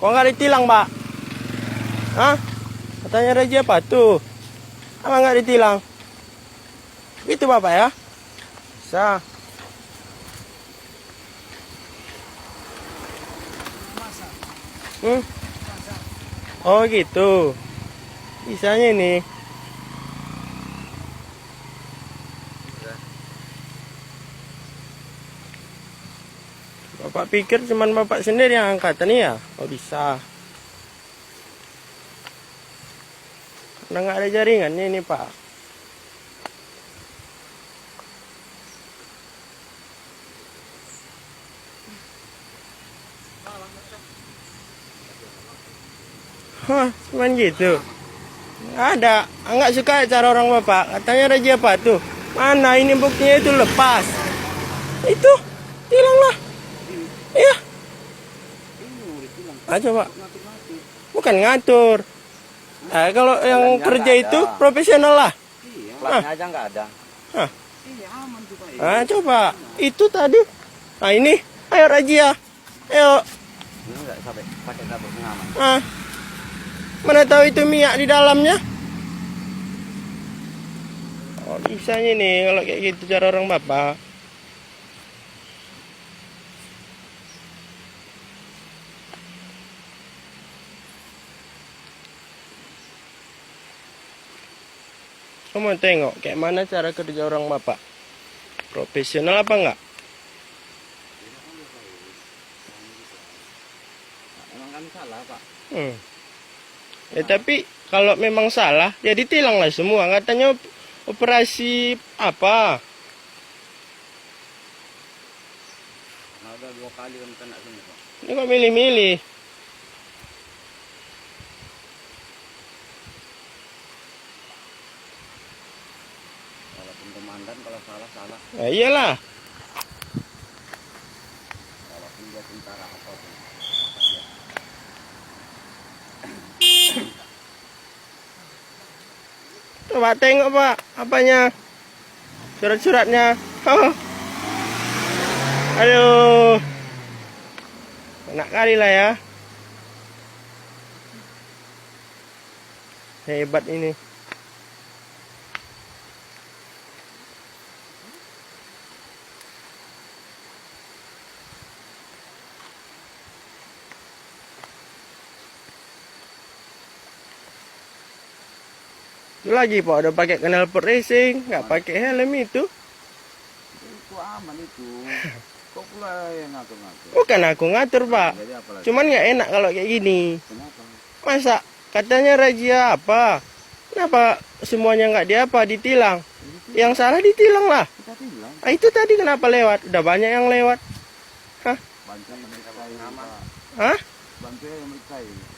Kok nggak ditilang, Pak? Hah? Katanya Raja apa tuh? Emang nggak ditilang? Itu Bapak ya? Bisa. Hmm? Oh gitu. Bisanya ini. Bapak pikir cuman Bapak sendiri yang angkat ini ya? Oh bisa. Karena nggak ada jaringannya ini Pak. Hah, cuman gitu. Nggak ada. Nggak suka cara orang Bapak. Katanya Raja apa tuh? Mana ini buktinya itu lepas. Itu, hilanglah. Iya. Ah, coba. Bukan ngatur. Nah, kalau yang kerja itu profesional lah. Platnya aja nggak ada. Hah. Ah, coba. Itu tadi. Nah ini. Ayo Raja. Ayo. Ini nggak sampai pakai sabuk pengaman. Ah. Mana tahu itu minyak di dalamnya? Oh, bisanya nih kalau kayak gitu cara orang Bapak. Kamu tengok kayak mana cara kerja orang Bapak. Profesional apa enggak? Emang kami salah, Pak. Ya tapi kalau memang salah, ya ditilang lah semua. Katanya operasi apa? Nah, udah 2 kali kami kena sini, Pak. Ini kok milih-milih? Walaupun komandan kalau salah. Nah, iyalah. Walaupun dia tentara apapun. Coba tengok Pak, apanya? Surat-suratnya. Oh. Aduh. Enak kali lah ya. Hebat ini. Itu lagi Pak, udah pakai knalpot racing, nggak pakai helm itu. Itu aman itu. Kok pula yang ngatur-ngatur? Bukan aku ngatur Pak. Jadi apa lagi? Cuman nggak enak kalau kayak gini. Kenapa? Masa katanya Raja apa? Kenapa semuanya nggak diapa ditilang? Yang salah ditilang lah. Kita bilang. Ah, itu tadi kenapa lewat? Udah banyak yang lewat. Hah? Bantu yang meriksa ini, Pak. Hah? Bantu yang meriksa ini.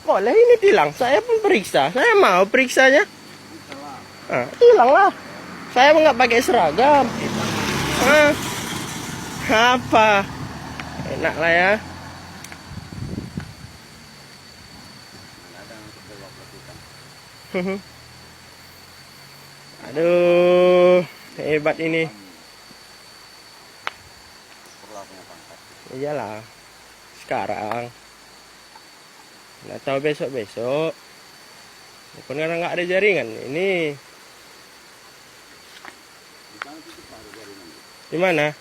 Boleh ini tilang. Saya pun periksa. Saya mau periksanya. Salah. Ah, tilang lah. Saya nggak pakai seragam. Ah, apa? Enak lah ya. Ada yang terbawa pelukan. Aduh, hebat ini. Perlu punya pangkat. Iyalah. Sekarang. Nggak tahu besok-besok. Bukan karena nggak ada jaringan. Ini. Di sana tutup ada jaringan. Di mana?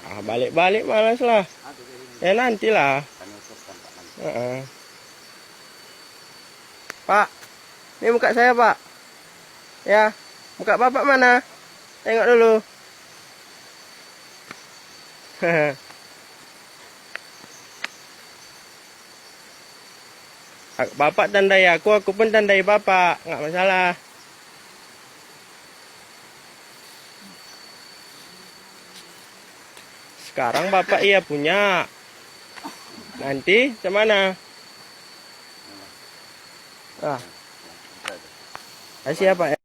Ah, balik-balik malas lah. Ada jaringan. Ya nantilah. Kami usurkan, Pak. Nanti. Pak, ini muka saya Pak. Ya, muka Bapak mana? Tengok dulu. Bapak tandai aku pun tandai Bapak. Nggak masalah. Sekarang Bapak iya punya. Nanti kemana? Ah, siapa ya?